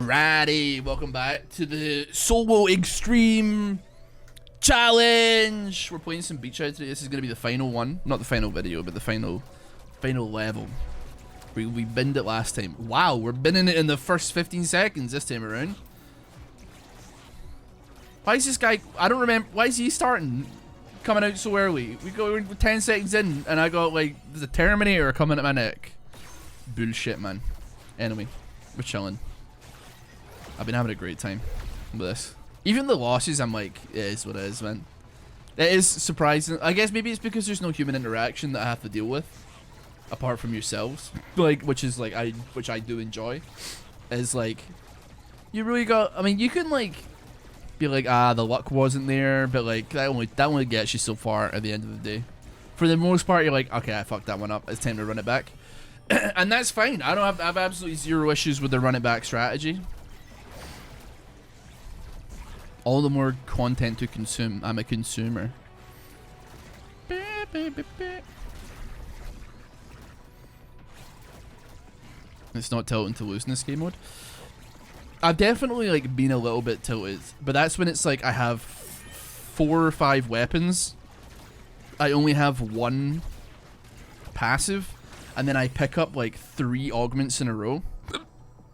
Alrighty, welcome back to the solo extreme challenge. We're playing some beach out today. This is gonna be the final one, not the final video, but the final level. We binned it last time. Wow, we're binning it in the first 15 seconds this time around. Why is this guy? I don't remember. Why is he coming out so early? We go 10 seconds in, and I got like the Terminator coming at my neck. Bullshit, man. Anyway, we're chilling. I've been having a great time with this. Even the losses, I'm like, it is what it is, man. It is surprising. I guess maybe it's because there's no human interaction that I have to deal with, apart from yourselves. Like, which I do enjoy. Is like, you really got. I mean, you can like be like, the luck wasn't there, but like that only gets you so far at the end of the day. For the most part, you're like, okay, I fucked that one up. It's time to run it back, and that's fine. I have absolutely zero issues with the run it back strategy. All the more content to consume. I'm a consumer. It's not tilting to lose in this game mode. I've definitely like been a little bit tilted, but that's when it's like I have 4 or 5 weapons. I only have 1 passive, and then I pick up like 3 augments in a row.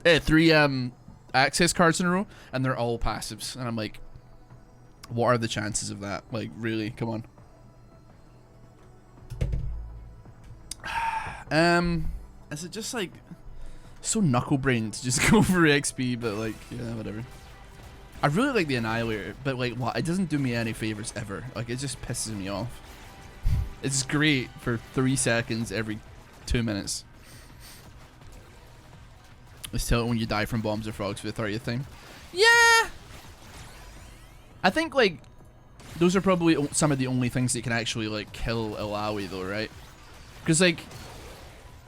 3 access cards in a row, and they're all passives, and I'm like, what are the chances of that? Like, really? Come on. Is it just like so knuckle-brained to just go for XP, but like, yeah, whatever. I really like the Annihilator, but like, what? It doesn't do me any favors ever. Like, it just pisses me off. It's great for 3 seconds every 2 minutes. Let's tell it when you die from bombs or frogs for the 30th time. Yeah! I think, like, those are probably some of the only things that can actually, like, kill Ilaoi, though, right? Because, like,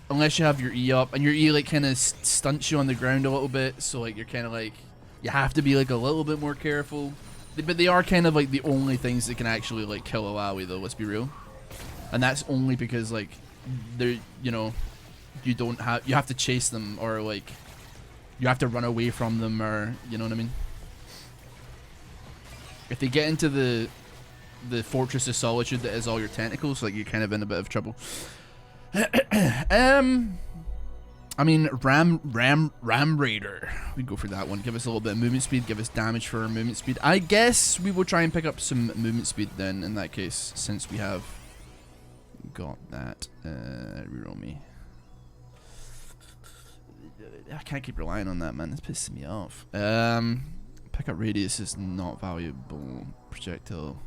unless you have your E up, and your E, like, kind of stunts you on the ground a little bit, so, like, you're kind of, like, you have to be, like, a little bit more careful. But they are kind of, like, the only things that can actually, like, kill Ilaoi, though, let's be real. And that's only because, like, they're, you know, you have to chase them, or, like, you have to run away from them, or, you know what I mean? If they get into the Fortress of Solitude that is all your tentacles, like, you're kind of in a bit of trouble. I mean, Ram Raider. We go for that one. Give us a little bit of movement speed. Give us damage for our movement speed. I guess we will try and pick up some movement speed then, in that case, since we have got that. Reroll me. I can't keep relying on that, man. It's pissing me off. Pickup radius is not valuable. Projectile.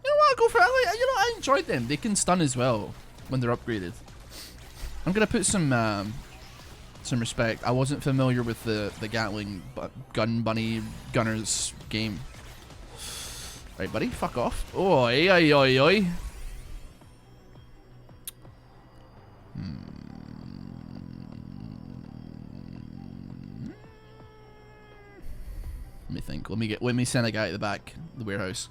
You know what? I'll go for it. You know, I enjoyed them. They can stun as well when they're upgraded. I'm gonna put some respect. I wasn't familiar with the Gatling bunny gunners game. Right, buddy, fuck off. Oi, oi, oi, oi. Let me think. Let me send a guy at the back, the warehouse.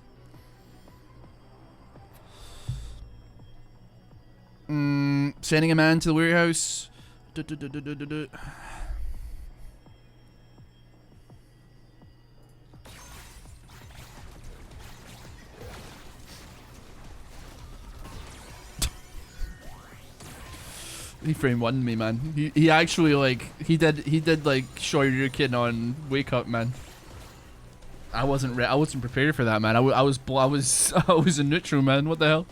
Sending a man to the warehouse. Let He frame one me, man. He actually like he did like Shoryuken on Wake Up, man. I wasn't prepared for that, man. I was in neutral, man. What the hell?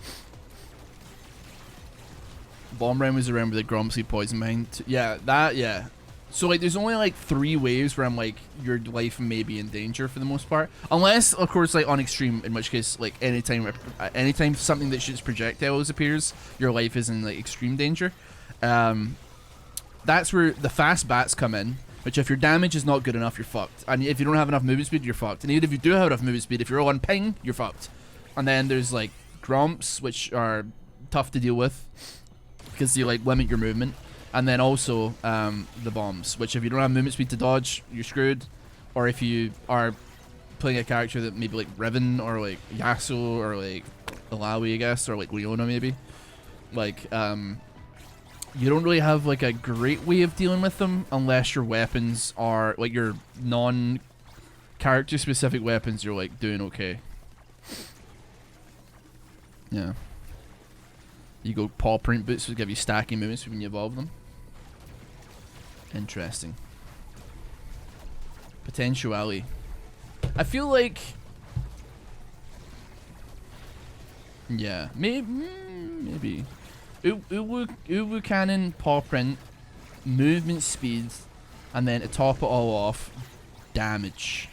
Bomb round was around with the Gromsy poison behind. Yeah, that, yeah. So like, there's only like 3 waves where I'm like, your life may be in danger for the most part, unless of course like on extreme, in which case like anytime something that shoots projectiles appears, your life is in like extreme danger. That's where the fast bats come in. Which, if your damage is not good enough, you're fucked. And if you don't have enough movement speed, you're fucked. And even if you do have enough movement speed, if you're all on ping, you're fucked. And then there's like Gromps, which are tough to deal with because you like limit your movement. And then also the bombs, which if you don't have movement speed to dodge, you're screwed. Or if you are playing a character that maybe like Riven or like Yasuo or like Ilaoi, I guess, or like Leona maybe, like you don't really have like a great way of dealing with them unless your weapons are like your non-character specific weapons. You're like doing okay. Yeah. You go paw print boots, which give you stacking movements when you evolve them. Interesting. Potentiality. I feel like, yeah, maybe. Uwu cannon, paw print, movement speed, and then to top it all off, damage.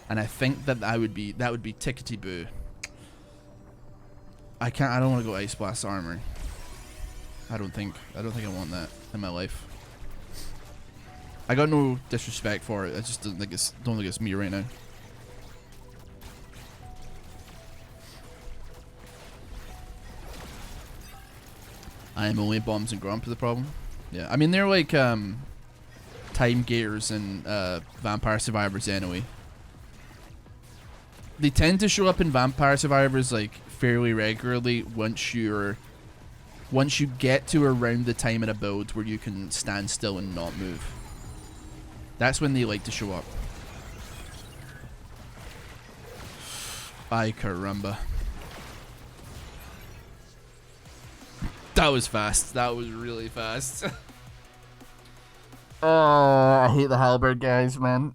And I think that would be tickety boo. I don't want to go ice blast armor. I don't think I want that in my life. I got no disrespect for it. I just don't think it's me right now. I am only bombs and grump is the problem. Yeah, I mean they're like time gators and vampire survivors anyway. They tend to show up in vampire survivors like fairly regularly once you get to around the time in a build where you can stand still and not move. That's when they like to show up. Ay caramba. That was fast. That was really fast. Oh, I hate the halberd guys, man.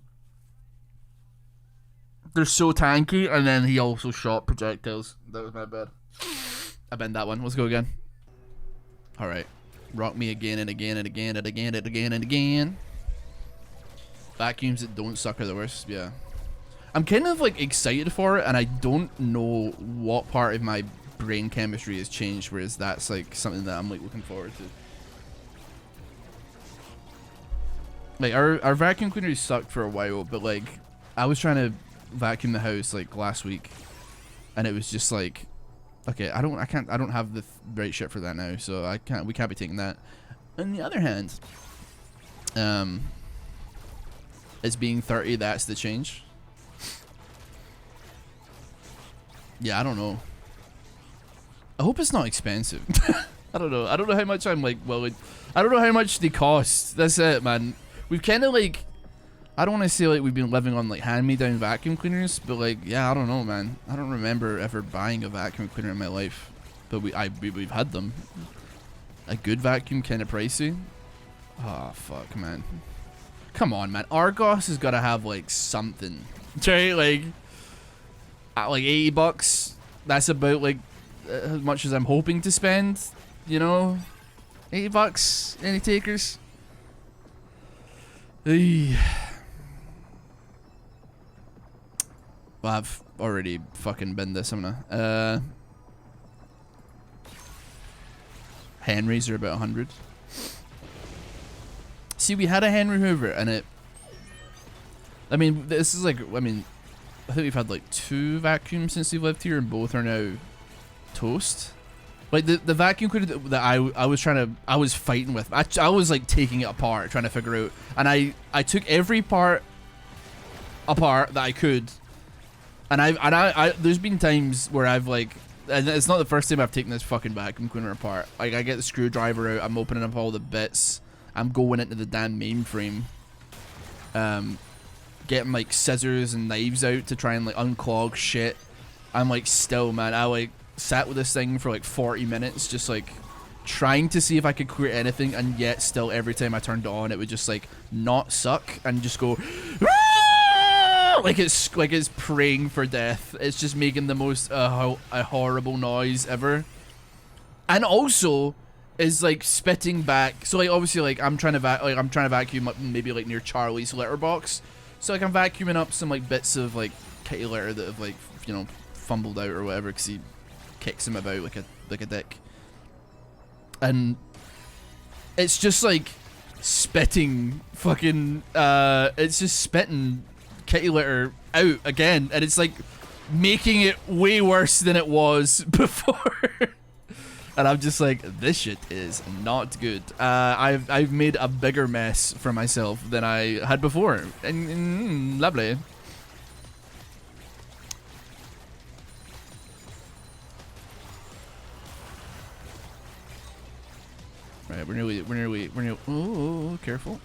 They're so tanky, and then he also shot projectiles. That was my bad. I bend that one. Let's go again. Alright. Rock me again and again and again and again and again and again. Vacuums that don't suck are the worst. Yeah. I'm kind of like excited for it, and I don't know what part of my brain chemistry has changed, whereas that's like something that I'm like looking forward to. Like our vacuum cleaners sucked for a while, but like I was trying to vacuum the house like last week, and it was just like, okay, I don't have the right shit for that now, so we can't be taking that. On the other hand, it's being 30, that's the change. Yeah, I don't know. I hope it's not expensive. I don't know. I don't know how much I'm like willing. I don't know how much they cost. That's it, man. We've kind of like, I don't want to say like we've been living on like hand-me-down vacuum cleaners, but like, yeah, I don't know, man. I don't remember ever buying a vacuum cleaner in my life, but we've had them. A good vacuum, kind of pricey. Oh fuck, man. Come on, man. Argos has got to have like something, right? Like, at like $80. That's about like as much as I'm hoping to spend. You know, $80. Any takers? Well, I've already fucking been this, haven't I? Henrys are about 100. See, we had a Henry Hoover, and it... I mean, this is like... I mean, I think we've had like 2 vacuums since we've lived here, and both are now toast. Like, the vacuum cleaner that I was trying to... I was fighting with. I was like taking it apart, trying to figure out... And I took every part apart that I could. And I there's been times where I've like... And it's not the first time I've taken this fucking vacuum cleaner apart. Like, I get the screwdriver out, I'm opening up all the bits. I'm going into the damn mainframe, getting like scissors and knives out to try and like unclog shit. I'm like, still, man, I like sat with this thing for like 40 minutes, just like trying to see if I could create anything, and yet still every time I turned it on, it would just like not suck and just go like it's praying for death. It's just making the most a horrible noise ever, and also is like spitting back. So like obviously like I'm trying to vacuum up maybe like near Charlie's litter box. So like I'm vacuuming up some like bits of like kitty litter that have like, you know, fumbled out or whatever, because he kicks him about like a dick. And it's just like spitting fucking it's just spitting kitty litter out again, and it's like making it way worse than it was before. And I'm just like, this shit is not good. I've made a bigger mess for myself than I had before. And lovely. Right, We're nearly. Oh, careful.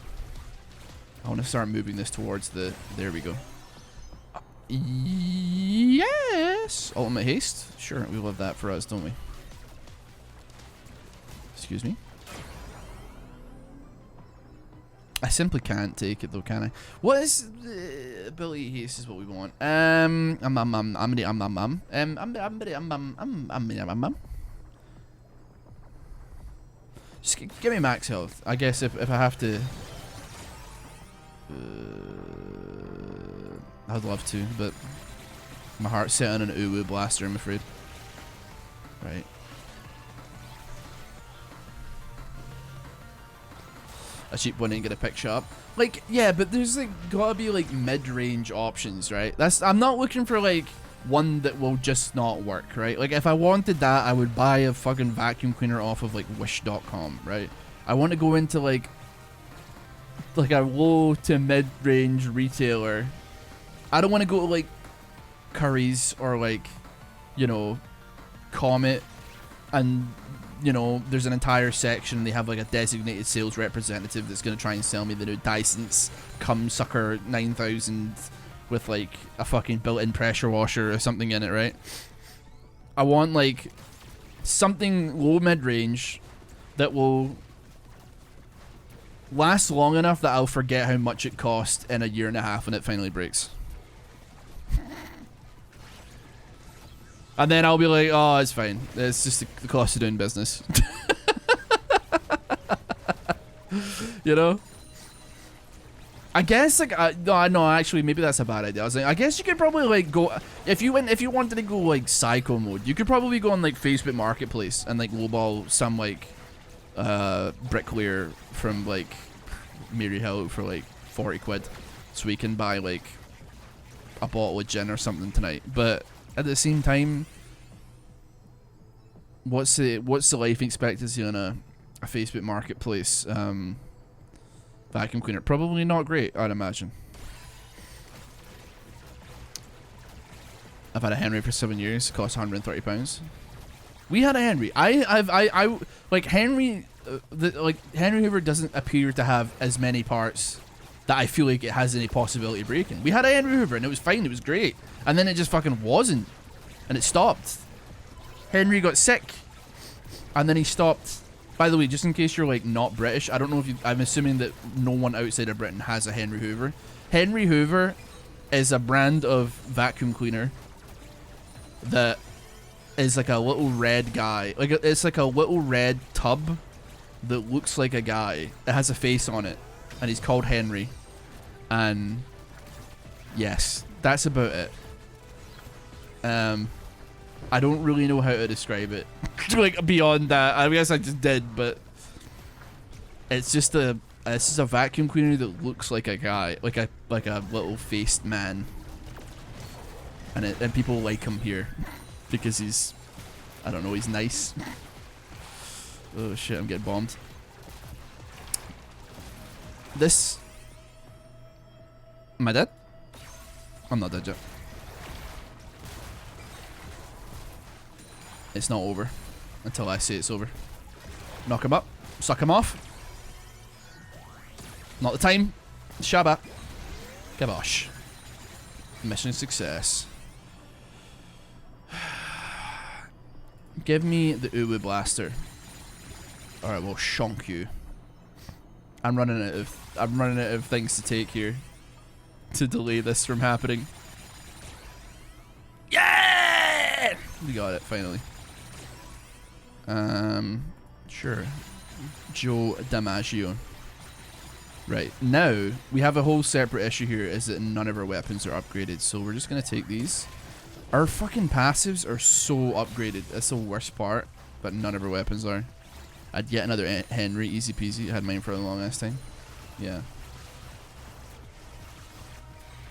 I want to start moving this towards the. There we go. Yes. Ultimate haste. Sure, we love that for us, don't we? Excuse me. I simply can't take it though, can I? What is ability haste is what we want. Just give me max health. I guess if I have to. I'd love to, but my heart's set on an Uwu blaster, I'm afraid. Right. A cheap one ain't gonna pick shit up. Like, yeah, but there's like gotta be like mid-range options, right? I'm not looking for like one that will just not work, right? Like if I wanted that, I would buy a fucking vacuum cleaner off of like wish.com, right? I want to go into like a low to mid-range retailer. I don't want to go to like Curry's or like, you know, Comet and, you know, there's an entire section. They have like a designated sales representative that's going to try and sell me the new Dyson's Cum Sucker 9000 with like a fucking built-in pressure washer or something in it, right? I want like something low mid-range that will last long enough that I'll forget how much it cost in a year and a half when it finally breaks. And then I'll be like, oh, it's fine. It's just the cost of doing business. You know? I guess like no, actually maybe that's a bad idea. I was like, I guess you could probably like go if you wanted to go like psycho mode, you could probably go on like Facebook Marketplace and like lowball some like bricklayer from like Mary Hill for like 40 quid, so we can buy like a bottle of gin or something tonight. But at the same time, what's the life expectancy on a Facebook Marketplace vacuum cleaner? Probably not great, I'd imagine. I've had a Henry for 7 years. It costs £130. We had a Henry. I like Henry. Henry Hoover doesn't appear to have as many parts that I feel like it has any possibility of breaking. We had a Henry Hoover and it was fine. It was great, and then it just fucking wasn't, and it stopped. Henry got sick, and then he stopped. By the way, just in case you're like not British, I don't know if you. I'm assuming that no one outside of Britain has a Henry Hoover. Henry Hoover is a brand of vacuum cleaner that is like a little red guy. Like it's like a little red tub that looks like a guy. It has a face on it, and he's called Henry. And yes, that's about it. I don't really know how to describe it. Like beyond that, I guess I just did, but it's just a vacuum cleaner that looks like a guy, like a little faced man, and people like him here because he's, I don't know, he's nice. Oh shit, I'm getting bombed. This, am I dead? I'm not dead yet. It's not over until I say it's over. Knock him up. Suck him off. Not the time. Shabba. Gabosh. Mission success. Give me the Uwu blaster. Alright, we'll shonk you. I'm running out of things to take here to delay this from happening. Yeah! We got it, finally. Sure. Joe DiMaggio. Right, now we have a whole separate issue here, is that none of our weapons are upgraded, so we're just gonna take these. Our fucking passives are so upgraded. That's the worst part, but none of our weapons are. I'd get another Henry, easy peasy. I had mine for a long ass time. Yeah.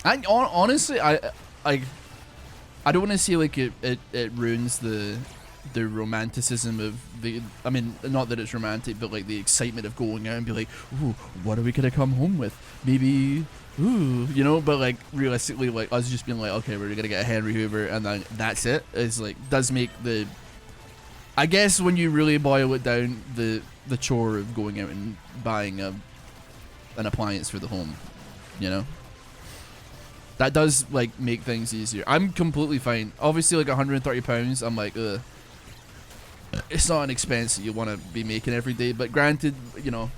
Honestly, I don't want to say like it ruins the romanticism of the, I mean, not that it's romantic, but like the excitement of going out and be like, ooh, what are we gonna come home with? Maybe, ooh, you know, but like realistically, like us just being like, okay, we're gonna get a Henry Hoover and then that's it, is like, does make the I guess when you really boil it down, the chore of going out and buying an appliance for the home, you know, that does like make things easier. I'm completely fine. Obviously, like £130, I'm like, ugh. It's not an expense that you want to be making every day. But granted, you know,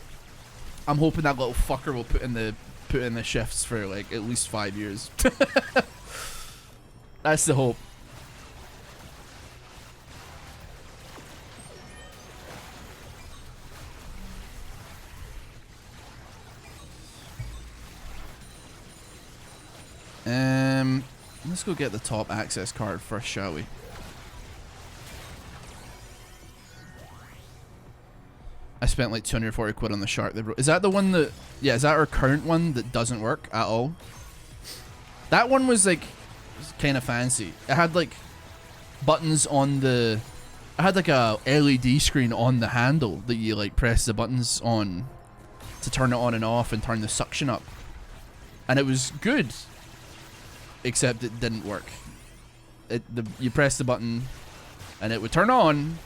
I'm hoping that little fucker will put in the shifts for like at least 5 years. That's the hope. Let's go get the top access card first, shall we? I spent like 240 quid on the shark. Is that the one that... Yeah, is that our current one that doesn't work at all? That one was like kind of fancy. It had like buttons on the... It had like a LED screen on the handle that you like press the buttons on to turn it on and off and turn the suction up. And it was good. Except it didn't work. You press the button and it would turn on,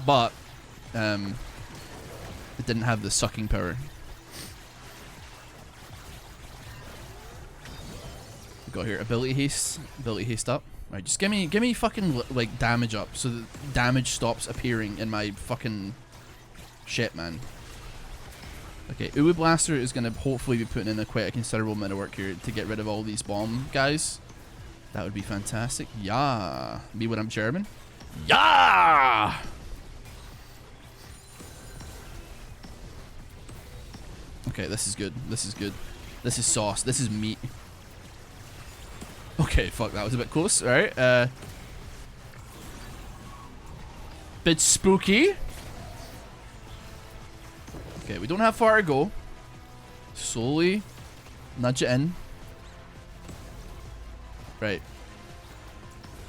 but it didn't have the sucking power. We got here ability haste up. Right, just give me fucking like damage up so that damage stops appearing in my fucking shit, man. Okay, Uwu Blaster is going to hopefully be putting in quite a considerable amount of work here to get rid of all these bomb guys. That would be fantastic. Yeah. Me when I'm German. Yeah! Okay, this is good. This is good. This is sauce. This is meat. Okay, fuck, that was a bit close. Alright, bit spooky. Okay, we don't have far to go. Slowly nudge it in. Right.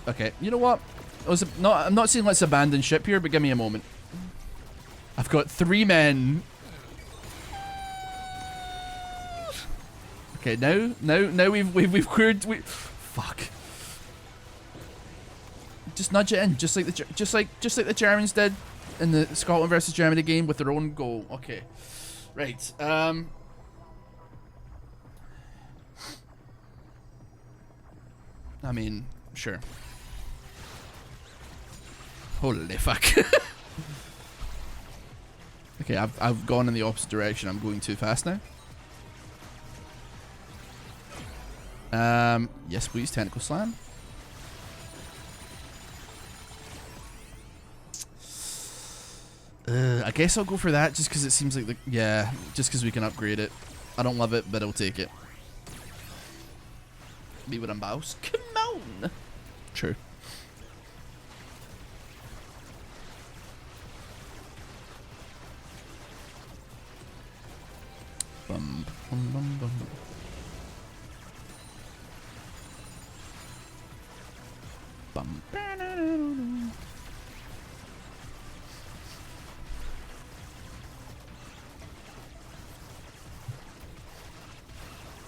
Okay, you know what? I'm not saying let's abandon ship here, but give me a moment. I've got 3 men. Okay, now we've cleared. Fuck. Just nudge it in, just like the Germans did in the Scotland versus Germany game with their own goal. Okay, right. I mean, sure. Holy fuck. Okay, I've gone in the opposite direction. I'm going too fast now. Yes, please, tentacle slam. I guess I'll go for that just because it seems like just because we can upgrade it. I don't love it, but I'll take it. Be what I'm boss. Come on. True. Bum bum bum bum. Bum.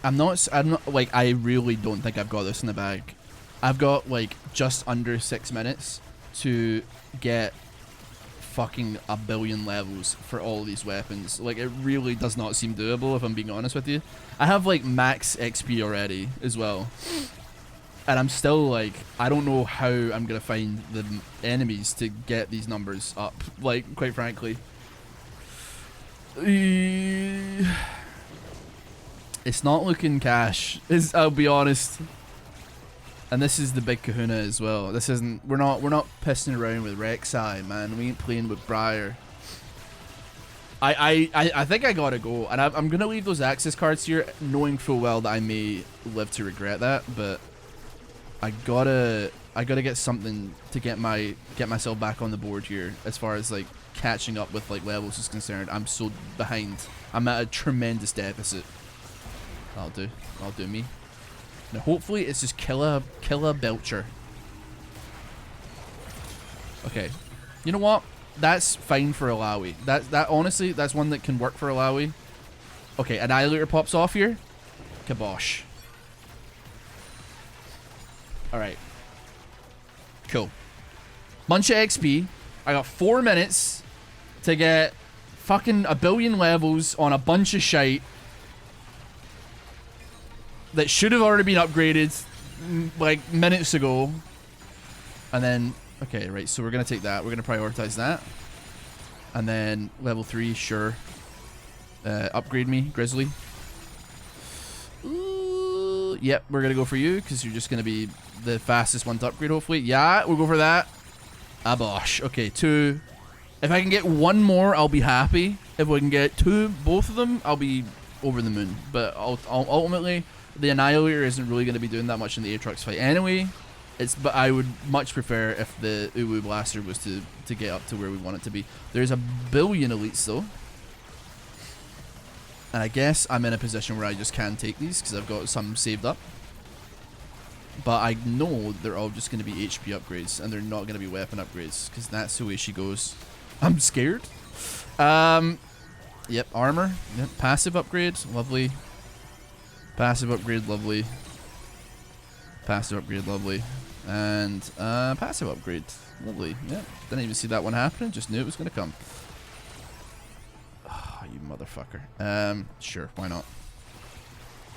I'm not like, I really don't think I've got this in the bag. I've got like just under 6 minutes to get fucking 1 billion levels for all these weapons. Like, it really does not seem doable, if I'm being honest with you. I have like max XP already as well. And I'm still like, I don't know how I'm gonna find the enemies to get these numbers up, like, quite frankly. It's not looking cash, I'll be honest. And this is the big kahuna as well. This isn't, we're not pissing around with Rek'Sai, man. We ain't playing with Briar. I think I gotta go, and I'm gonna leave those access cards here, knowing full well that I may live to regret that, but I gotta get something to get myself back on the board here as far as like catching up with like levels is concerned. I'm so behind. I'm at a tremendous deficit. I'll do me. Now hopefully it's just killer Belcher. Okay. You know what? That's fine for Alawi. That honestly, that's one that can work for Alawi. Okay, Annihilator pops off here. Kabosh. Alright. Cool. Bunch of XP. I got 4 minutes to get fucking 1 billion levels on a bunch of shite that should have already been upgraded like minutes ago. And then, okay, right, so we're gonna take that. We're gonna prioritize that. And then level 3, sure. Upgrade me, Grizzly. Ooh, yep, we're gonna go for you because you're just gonna be the fastest one to upgrade, hopefully. Yeah, we'll go for that. Ah, bosh. Okay, 2. If I can get 1 more, I'll be happy. If we can get 2, both of them, I'll be over the moon. But ultimately, the Annihilator isn't really gonna be doing that much in the Aatrox fight anyway. But I would much prefer if the Uwu Blaster was to get up to where we want it to be. There's 1 billion elites though. And I guess I'm in a position where I just can take these because I've got some saved up. But I know they're all just going to be HP upgrades and they're not going to be weapon upgrades because that's the way she goes. I'm scared. Yep, armor. Yep, passive upgrade. Lovely. Passive upgrade. Lovely. Passive upgrade. Lovely. And passive upgrade. Lovely. Yep. Didn't even see that one happening. Just knew it was going to come. You motherfucker. Sure, why not?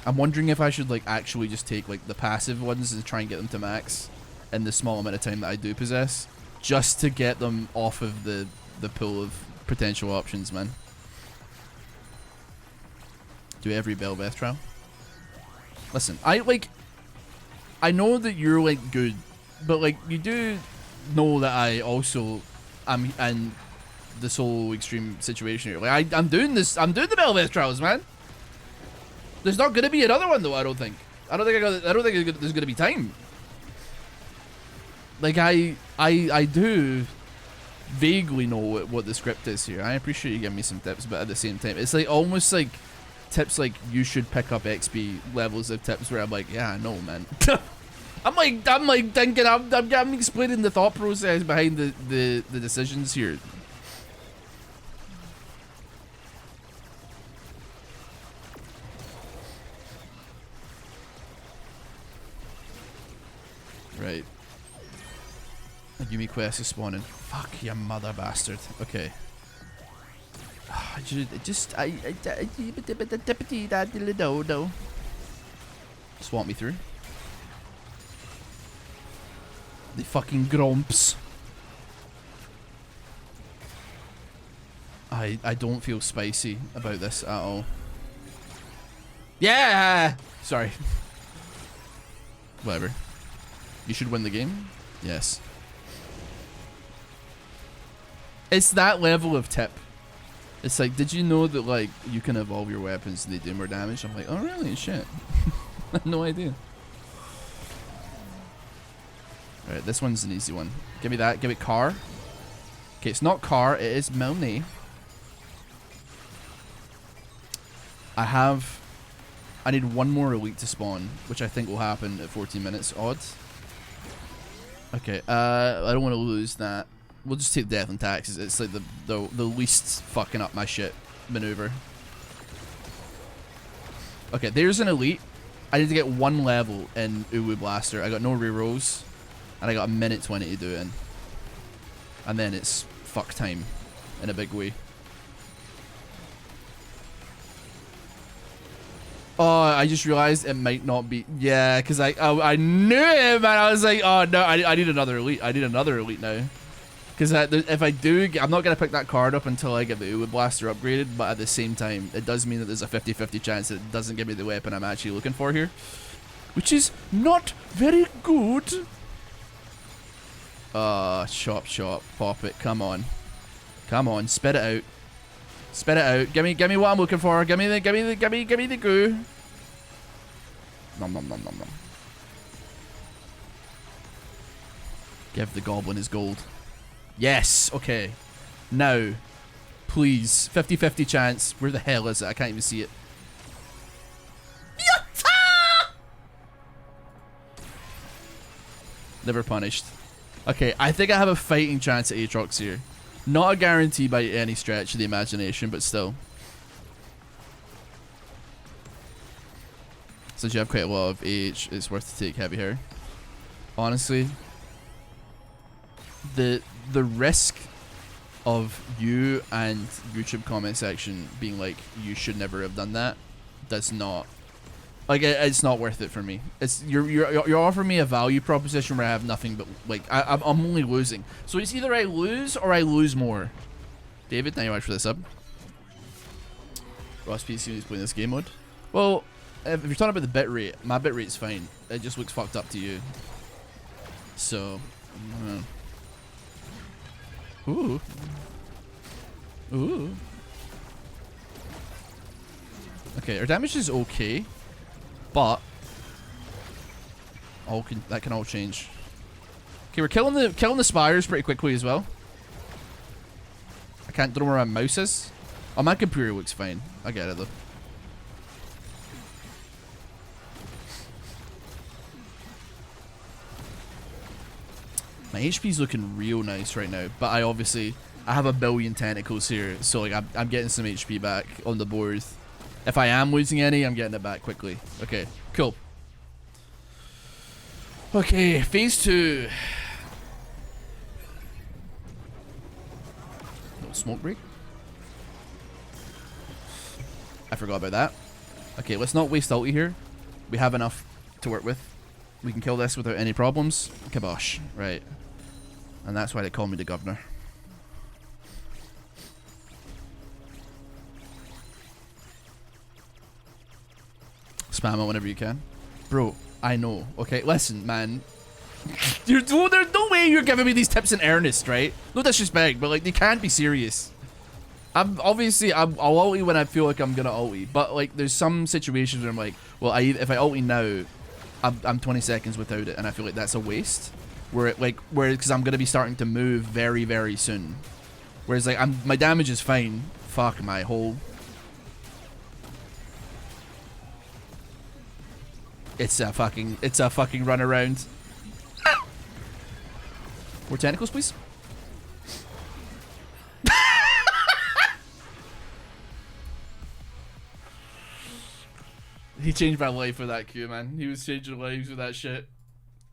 I'm wondering if I should like actually just take like the passive ones and try and get them to max in the small amount of time that I do possess, just to get them off of the pool of potential options, man. Do every Belveth trial. Listen, I know that you're like good, but like you do know that I also am in this whole extreme situation here. Like I'm doing this. I'm doing the Belveth trials, man. There's not gonna be another one though. I don't think. I don't think there's gonna be time. Like I do vaguely know what the script is here. I appreciate you giving me some tips, but at the same time, it's like almost like tips like you should pick up XP levels of tips where I'm like, yeah, I know, man. I'm like thinking. I'm explaining the thought process behind the decisions here. Right. A Yumi quest is spawning. Fuck you, mother bastard. Okay. Swamp me through. The fucking grumps. I don't feel spicy about this at all. Yeah! Sorry. Whatever. You should win the game? Yes. It's that level of tip. It's like, did you know that like you can evolve your weapons and they do more damage? I'm like, oh really? Shit. I had no idea. Alright, this one's an easy one. Give me that. Give it car. Okay, it's not car, it is Milne. I need 1 more elite to spawn, which I think will happen at 14 minutes odd. Okay, I don't want to lose that. We'll just take death and taxes. It's like the least fucking up my shit maneuver. Okay, there's an elite. I need to get 1 level in Uwu Blaster. I got no rerolls, and I got 1:20 to do it in. And then it's fuck time in a big way. Oh, I just realized it might not be. Yeah, because I knew it, man. I was like, oh no, I need another elite. I need another elite now. Because if I do, I'm not going to pick that card up until I get the Uwu Blaster upgraded. But at the same time, it does mean that there's a 50-50 chance that it doesn't give me the weapon I'm actually looking for here. Which is not very good. Chop, pop it. Come on. Come on, spit it out. Spit it out. Give me what I'm looking for. Give me the goo. Nom nom nom nom nom. Give the goblin his gold. Yes, okay. Now, please, 50-50 chance. Where the hell is it? I can't even see it. Yatta! Never punished. Okay, I think I have a fighting chance at Aatrox here. Not a guarantee by any stretch of the imagination, but still. Since you have quite a lot of AH, it's worth to take heavy hair. Honestly, the risk of you and YouTube comment section being like, you should never have done that, does not, like, it's not worth it for me. It's you're offering me a value proposition where I have nothing but, like, I'm only losing. So it's either I lose or I lose more. David, thank you much for the sub. Ross PC is playing this game mode. Well, if you're talking about the bitrate, my bitrate's fine. It just looks fucked up to you. So, ooh. Ooh. Okay, our damage is okay, but that can all change. Okay, we're killing the spires pretty quickly as well. I can't know where my mouse is. Oh, my computer looks fine. I get it though. My HP's looking real nice right now, but I have a billion tentacles here, so like I'm getting some HP back on the board. If I am losing any, I'm getting it back quickly. Okay, cool. Okay, phase 2. No smoke break. I forgot about that. Okay, let's not waste ulti here. We have enough to work with. We can kill this without any problems. Kibosh. Right. And that's why they call me the governor. Spam it whenever you can. Bro, I know. Okay, listen, man. There's no way you're giving me these tips in earnest, right? No disrespect, but like, they can't be serious. I'll ulti when I feel like I'm gonna ulti, but like, there's some situations where I'm like, well, if I ulti now, I'm 20 seconds without it, and I feel like that's a waste. Because I'm gonna be starting to move very, very soon. Whereas like, my damage is fine. Fuck my whole. It's a fucking run around. More tentacles, please. He changed my life with that Q, man. He was changing lives with that shit.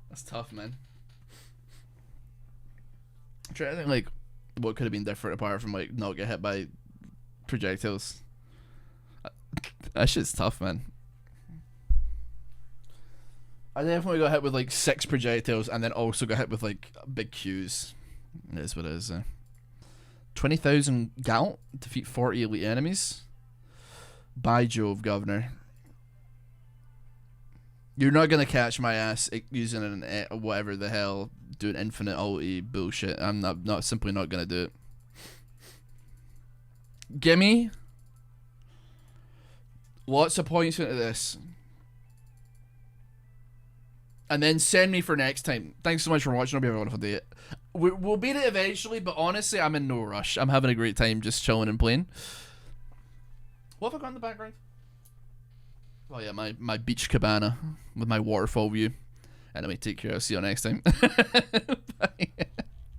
That's tough, man. I'm trying to think, like, what could have been different apart from, like, not get hit by projectiles. That shit's tough, man. I definitely got hit with, like, 6 projectiles and then also got hit with, like, big Qs. It is what it is. 20,000 Galt, defeat 40 elite enemies. By Jove, Governor. You're not gonna catch my ass using an whatever the hell, doing infinite ulti bullshit. I'm simply not gonna do it. Gimme lots of points into this, and then send me for next time. Thanks so much for watching. I'll be everyone for the day. We'll beat it eventually, but honestly, I'm in no rush. I'm having a great time just chilling and playing. What have I got in the background? Oh yeah, my beach cabana with my waterfall view. Anyway, take care. I'll see you next time. Bye.